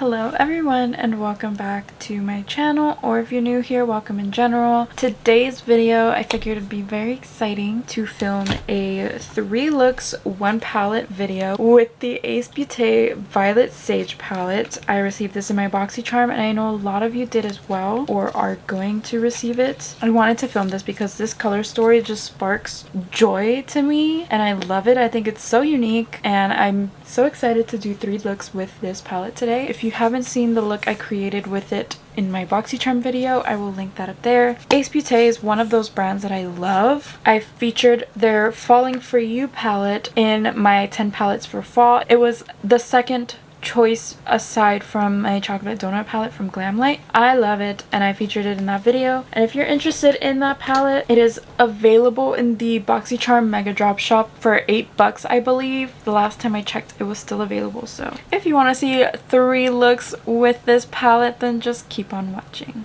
Hello everyone and welcome back to my channel, or if you're new here, welcome in general. Today's video, I figured it'd be very exciting to film a 3 looks 1 palette video with the Beaute Violet Sage palette. I received this in my BoxyCharm and I know a lot of you did as well or are going to receive it. I wanted to film this because this color story just sparks joy to me and I love it. I think it's so unique and I'm so excited to do 3 looks with this palette today. If you haven't seen the look I created with it in my BoxyCharm video, I will link that up there. Beaute is one of those brands that I love. I featured their Falling For You palette in my 10 palettes for fall. It was the second choice aside from my chocolate donut palette from Glamlight. I love it and I featured it in that video, and if you're interested in that palette, it is available in the BoxyCharm Mega Drop shop for $8 I believe. The last time I checked it was still available, so if you want to see 3 looks with this palette, then just keep on watching.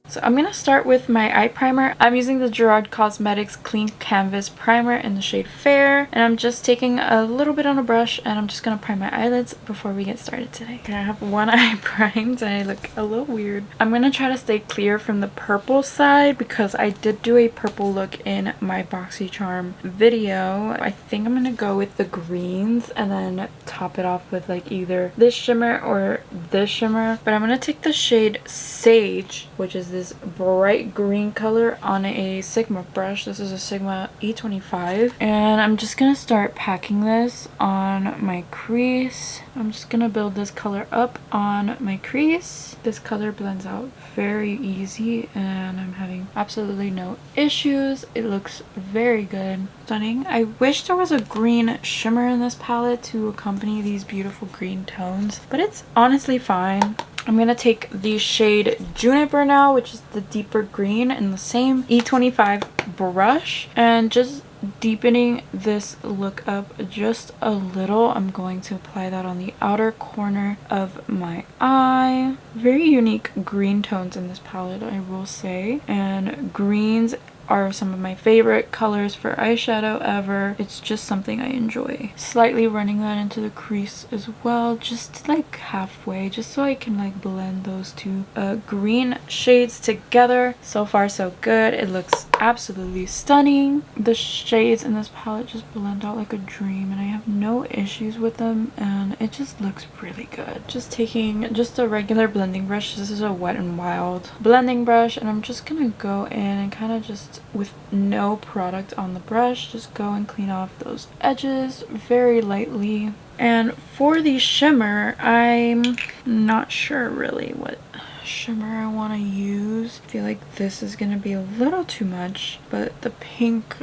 So I'm going to start with my eye primer. I'm using the Gerard Cosmetics Clean Canvas Primer in the shade Fair. And I'm just taking a little bit on a brush and I'm just going to prime my eyelids before we get started today. Okay, I have one eye primed and I look a little weird. I'm going to try to stay clear from the purple side because I did do a purple look in my BoxyCharm video. I think I'm going to go with the greens and then top it off with like either this shimmer or this shimmer. But I'm going to take the shade Sage, which is this bright green color, on a Sigma brush. This is a Sigma E25 and I'm just gonna start packing this on my crease. I'm just gonna build this color up on my crease. This color blends out very easy and I'm having absolutely no issues. It looks very good. Stunning. I wish there was a green shimmer in this palette to accompany these beautiful green tones, but it's honestly fine. I'm going to take the shade Juniper now, which is the deeper green, in the same E25 brush, and just deepening this look up just a little. I'm going to apply that on the outer corner of my eye. Very unique green tones in this palette, I will say, and greens are some of my favorite colors for eyeshadow ever. It's just something I enjoy. Slightly running that into the crease as well, just like halfway, just so I can like blend those two green shades together. So far so good. It looks absolutely stunning. The shades in this palette just blend out like a dream and I have no issues with them and it just looks really good. Just taking just a regular blending brush. This is a Wet n Wild blending brush and I'm just gonna go in and kind of just, with no product on the brush, just go and clean off those edges very lightly. And for the shimmer, I'm not sure really what shimmer I want to use. I feel like this is gonna be a little too much, but the pink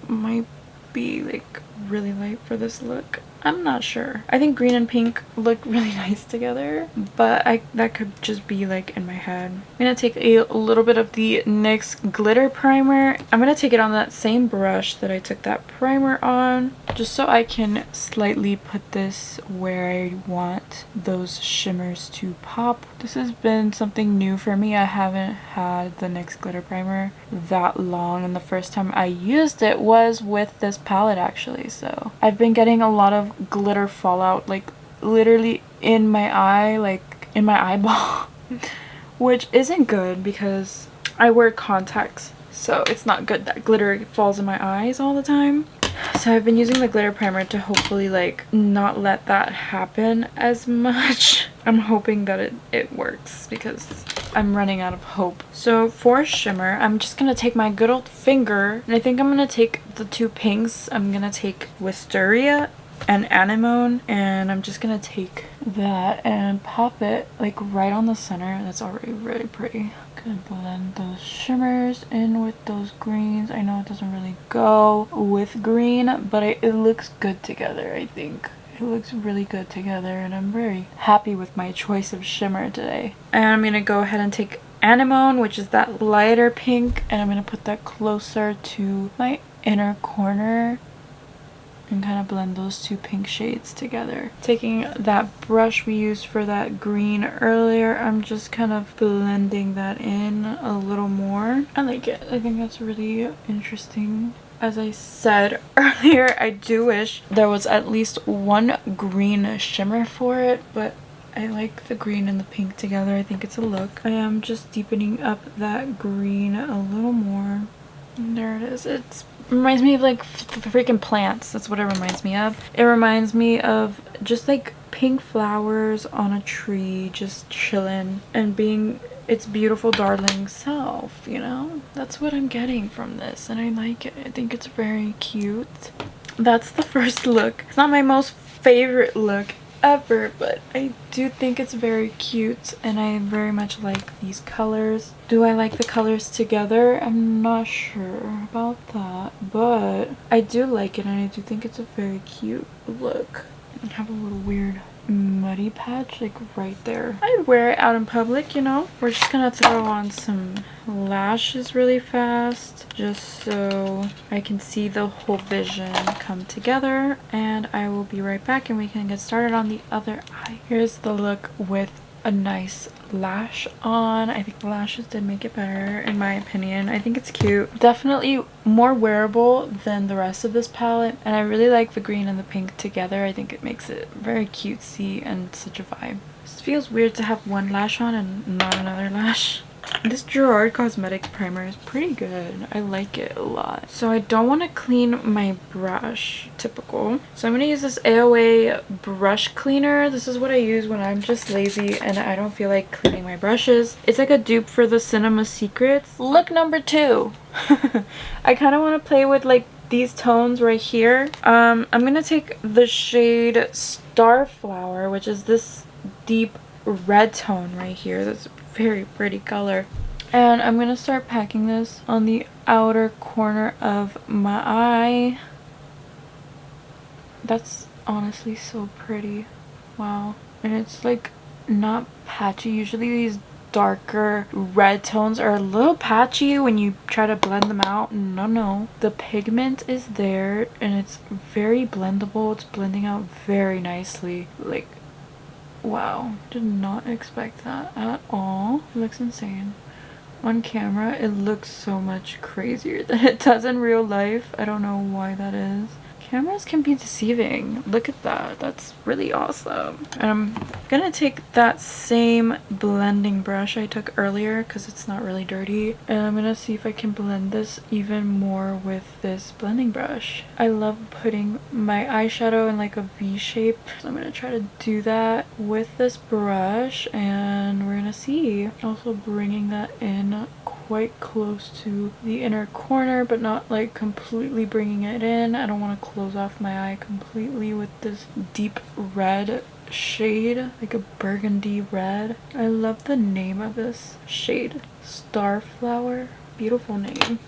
might be like really light for this look. I'm not sure. I think green and pink look really nice together, but that could just be like in my head. I'm gonna take a little bit of the NYX glitter primer. I'm gonna take it on that same brush that I took that primer on, just so I can slightly put this where I want those shimmers to pop. This has been something new for me. I haven't had the NYX glitter primer that long, and the first time I used it was with this palette actually. So I've been getting a lot of glitter fallout, like literally in my eye, like in my eyeball, which isn't good because I wear contacts, so it's not good that glitter falls in my eyes all the time. So I've been using the glitter primer to hopefully like not let that happen as much. I'm hoping that it works because I'm running out of hope. So for shimmer, I'm just gonna take my good old finger and I think I'm gonna take the 2 pinks. I'm gonna take Wisteria and Anemone, and I'm just gonna take that and pop it like right on the center. That's already really pretty. Gonna blend those shimmers in with those greens. I know it doesn't really go with green, but it looks good together. I think it looks really good together and I'm very happy with my choice of shimmer today. And I'm gonna go ahead and take Anemone, which is that lighter pink, and I'm gonna put that closer to my inner corner and kind of blend those 2 pink shades together. Taking that brush we used for that green earlier, I'm just kind of blending that in a little more. I like it. I think that's really interesting as I said earlier, I do wish there was at least one green shimmer for it, but I like the green and the pink together. I think it's a look. I am just deepening up that green a little more. And there it is. It reminds me of like freaking plants. That's what it reminds me of. It reminds me of just like pink flowers on a tree, just chilling and being its beautiful darling self, you know? That's what I'm getting from this, and I like it. I think it's very cute. That's the first look. It's not my most favorite look ever, but I do think it's very cute, and I very much like these colors. Do I like the colors together? I'm not sure about that, but I do like it, and I do think it's a very cute look. I have a little weird muddy patch like right there. I'd wear it out in public, you know. We're just gonna throw on some lashes really fast just so I can see the whole vision come together, and I will be right back and we can get started on the other eye. Here's the look with a nice lash on. I think the lashes did make it better in my opinion. I think it's cute. Definitely more wearable than the rest of this palette, and I really like the green and the pink together. I think it makes it very cutesy and such a vibe. It feels weird to have one lash on and not another lash. This Gerard Cosmetics primer is pretty good. I like it a lot. So I don't want to clean my brush, typical. So I'm going to use this AOA brush cleaner. This is what I use when I'm just lazy and I don't feel like cleaning my brushes. It's like a dupe for the Cinema Secrets. Look number 2. I kind of want to play with like these tones right here. I'm going to take the shade Starflower, which is this deep red tone right here. That's very pretty color, and I'm gonna start packing this on the outer corner of my eye. That's honestly so pretty. Wow. And it's like not patchy. Usually these darker red tones are a little patchy when you try to blend them out. No, the pigment is there and it's very blendable. It's blending out very nicely. Like, wow, did not expect that at all. It looks insane. On camera, it looks so much crazier than it does in real life. I don't know why that is. Cameras can be deceiving. Look at that. That's really awesome. And I'm gonna take that same blending brush I took earlier because it's not really dirty. And I'm gonna see if I can blend this even more with this blending brush. I love putting my eyeshadow in like a V shape. So I'm gonna try to do that with this brush and we're gonna see. Also bringing that in quite close to the inner corner, but not like completely bringing it in. I don't want to close off my eye completely with this deep red shade, like a burgundy red. I love the name of this shade, Starflower. Beautiful name.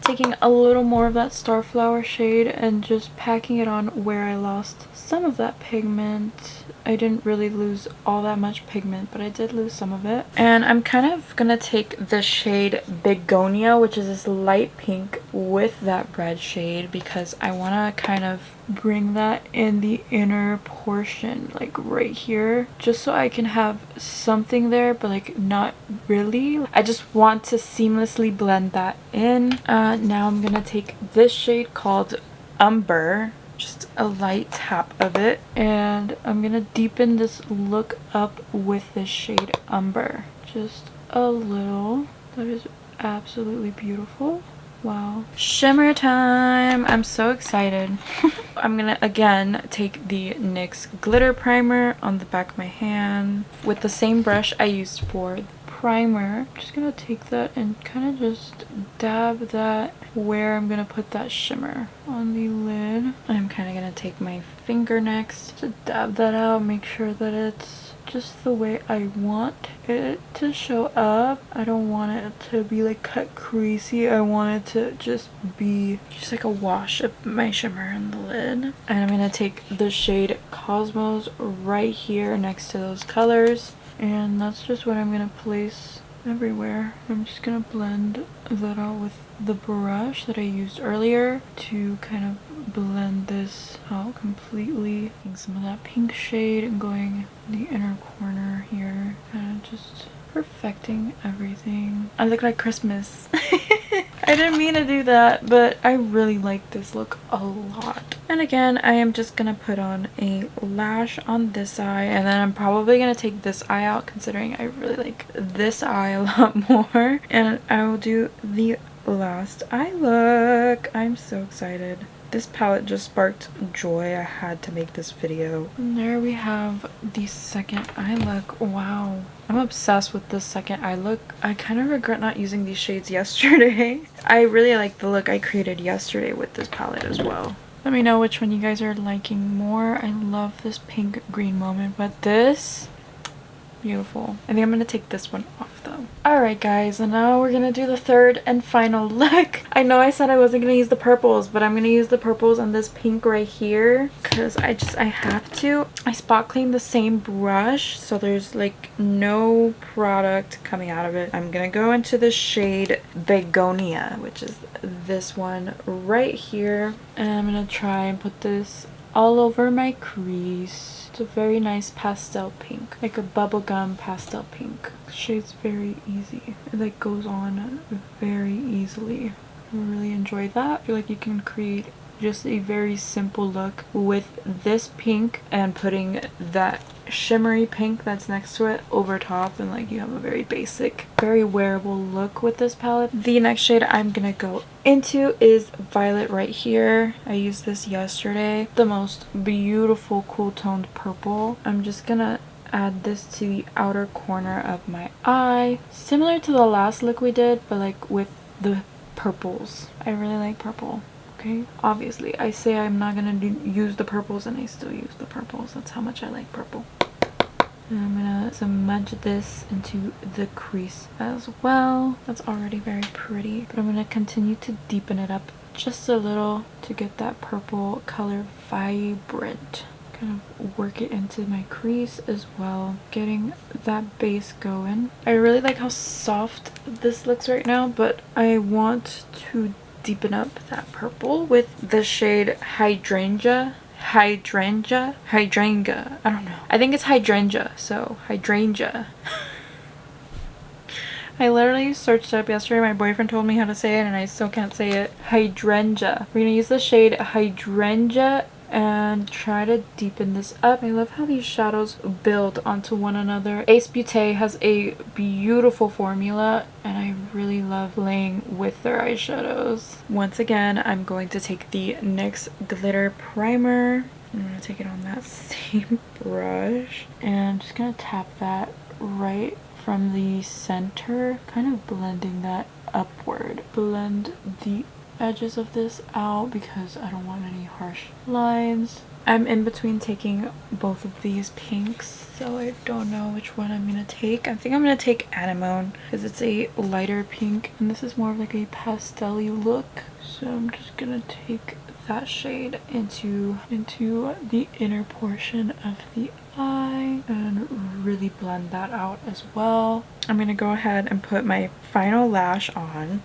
Taking a little more of that Starflower shade and just packing it on where I lost some of that pigment. I didn't really lose all that much pigment, but I did lose some of it. And I'm kind of gonna take the shade Begonia, which is this light pink, with that red shade because I want to kind of bring that in the inner portion, like right here, just so I can have something there, but like not really. I just want to seamlessly blend that in. Now I'm gonna take this shade called Umber, just a light tap of it, and I'm gonna deepen this look up with this shade Umber, just a little. That is absolutely beautiful. Wow. Shimmer time! I'm so excited. I'm gonna again take the NYX glitter primer on the back of my hand with the same brush I used for the primer. I'm just gonna take that and kind of just dab that where I'm gonna put that shimmer on the lid. I'm kind of gonna take my finger next to dab that out, make sure that it's just the way I want it to show up. I don't want it to be like cut creasy. I want it to just be just like a wash of my shimmer in the lid. And I'm gonna take the shade Cosmos right here next to those colors, and that's just what I'm gonna place everywhere. I'm just gonna blend that out with the brush that I used earlier to kind of blend this out completely. Taking some of that pink shade and going in the inner corner here and just perfecting everything. I look like Christmas. I didn't mean to do that, but I really like this look a lot. And again, I am just gonna put on a lash on this eye, and then I'm probably gonna take this eye out considering I really like this eye a lot more. And I will do the last eye look. I'm so excited. This palette just sparked joy. I had to make this video. And there we have the second eye look. Wow. I'm obsessed with this second eye look. I kind of regret not using these shades yesterday. I really like the look I created yesterday with this palette as well. Let me know which one you guys are liking more. I love this pink green moment, but this, beautiful. I think I'm gonna take this one off though. Alright guys, and now we're gonna do the third and final look. I know I said I wasn't gonna use the purples, but I'm gonna use the purples on this pink right here because I have to. I spot cleaned the same brush, so there's like no product coming out of it. I'm gonna go into the shade Begonia, which is this one right here, and I'm gonna try and put this all over my crease. It's a very nice pastel pink, like a bubblegum pastel pink. The shade's very easy. It like goes on very easily. I really enjoy that. I feel like you can create just a very simple look with this pink and putting that shimmery pink that's next to it over top, and like you have a very basic, very wearable look with this palette. The next shade I'm gonna go into is Violet right here. I used this yesterday. The most beautiful cool toned purple. I'm just gonna add this to the outer corner of my eye, similar to the last look we did, but like with the purples. I really like purple. Okay, obviously I say I'm not gonna use the purples and I still use the purples. That's how much I like purple. And I'm gonna smudge this into the crease as well. That's already very pretty, but I'm gonna continue to deepen it up just a little to get that purple color vibrant. Kind of work it into my crease as well, getting that base going. I really like how soft this looks right now, but I want to deepen up that purple with the shade Hydrangea. I don't know. I think it's Hydrangea, so Hydrangea. I literally searched it up yesterday. My boyfriend told me how to say it and I still can't say it. Hydrangea. We're gonna use the shade Hydrangea and try to deepen this up. I love how these shadows build onto one another. Ace Beaute has a beautiful formula and I really love playing with their eyeshadows. Once again, I'm going to take the NYX glitter primer. I'm going to take it on that same brush and I'm just going to tap that right from the center, kind of blending that upward. Blend the edges of this out because I don't want any harsh lines. I'm in between taking both of these pinks, so I don't know which one I'm gonna take. I think I'm gonna take Anemone because it's a lighter pink and this is more of like a pastel-y look. So I'm just gonna take that shade into the inner portion of the eye and really blend that out as well. I'm gonna go ahead and put my final lash on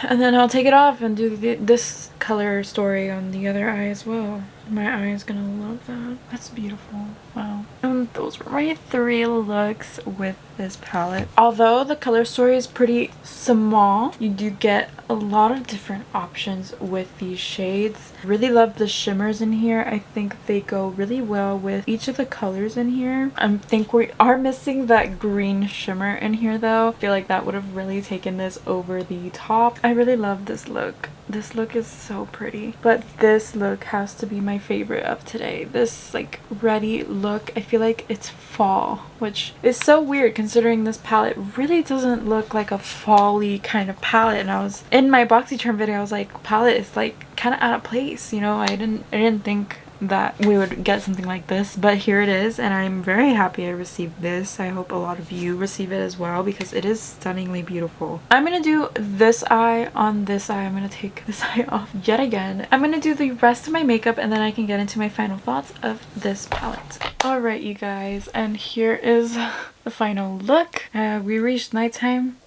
and then I'll take it off and do this color story on the other eye as well. My eye is gonna love that. That's beautiful. Wow. Those were my 3 looks with this palette. Although the color story is pretty small, you do get a lot of different options with these shades. Really love the shimmers in here. I think they go really well with each of the colors in here. I think we are missing that green shimmer in here though. I feel like that would have really taken this over the top. I really love this look. This look is so pretty, but this look has to be my favorite of today. This like ready look, I feel like it's fall, which is so weird considering this palette really doesn't look like a fall-y kind of palette. And I was in my BoxyCharm video, I was like, palette is like kind of out of place, you know. I didn't think that we would get something like this, but here it is and I'm very happy I received this. I hope a lot of you receive it as well because it is stunningly beautiful. I'm gonna do this eye on this eye. I'm gonna take this eye off yet again. I'm gonna do the rest of my makeup and then I can get into my final thoughts of this palette. Alright you guys, and here is the final look. We reached nighttime.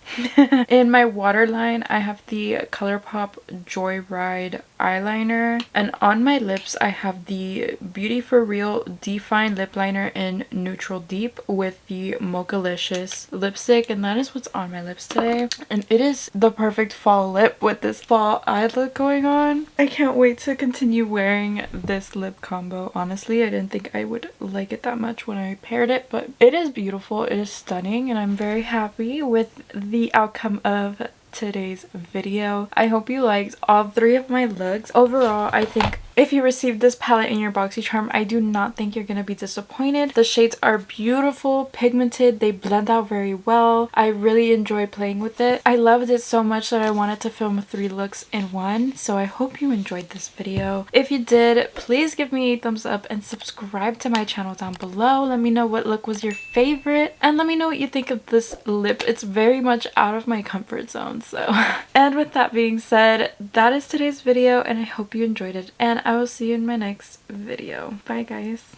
In my waterline I have the ColourPop Joyride eyeliner. And on my lips, I have the Beauty For Real Define Lip Liner in Neutral Deep with the Mochalicious lipstick. And that is what's on my lips today. And it is the perfect fall lip with this fall eye look going on. I can't wait to continue wearing this lip combo. Honestly, I didn't think I would like it that much when I paired it, but it is beautiful. It is stunning, and I'm very happy with the outcome of today's video. I hope you liked all 3 of my looks. Overall, I think if you received this palette in your BoxyCharm, I do not think you're gonna be disappointed. The shades are beautiful, pigmented, they blend out very well. I really enjoy playing with it. I loved it so much that I wanted to film 3 looks in one, so I hope you enjoyed this video. If you did, please give me a thumbs up and subscribe to my channel down below. Let me know what look was your favorite, and let me know what you think of this lip. It's very much out of my comfort zone, so. And with that being said, that is today's video, and I hope you enjoyed it, and I will see you in my next video. Bye guys.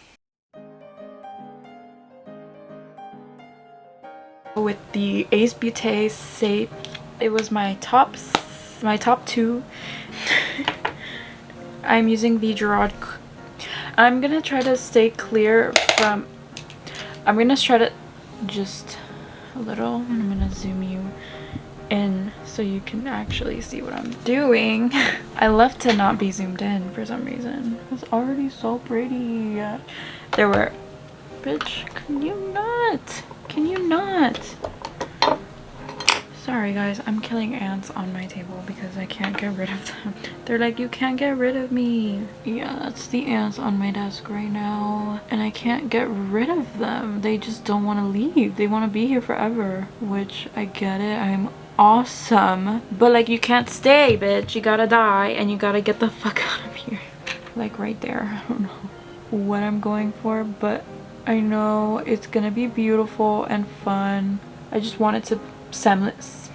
With the Ace Beaute Safe, it was my top 2. I'm using the Gerard. I'm gonna try to stay clear from, I'm gonna try to just a little, and I'm gonna zoom you in so you can actually see what I'm doing. I love to not be zoomed in for some reason. It's already so pretty. There were, bitch, can you not? Can you not? Sorry guys, I'm killing ants on my table because I can't get rid of them. They're like, you can't get rid of me. Yeah, that's the ants on my desk right now, and I can't get rid of them. They just don't want to leave. They want to be here forever, which I get it. I'm awesome, but like, you can't stay, bitch. You gotta die and you gotta get the fuck out of here. Like right there. I don't know what I'm going for, but I know it's gonna be beautiful and fun. I just wanted to semblance.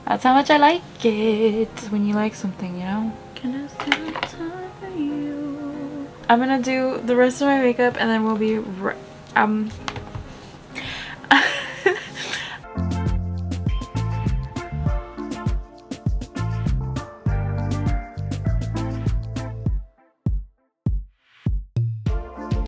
That's how much I like it when you like something, you know. Can I spend time with you? I'm gonna do the rest of my makeup and then we'll be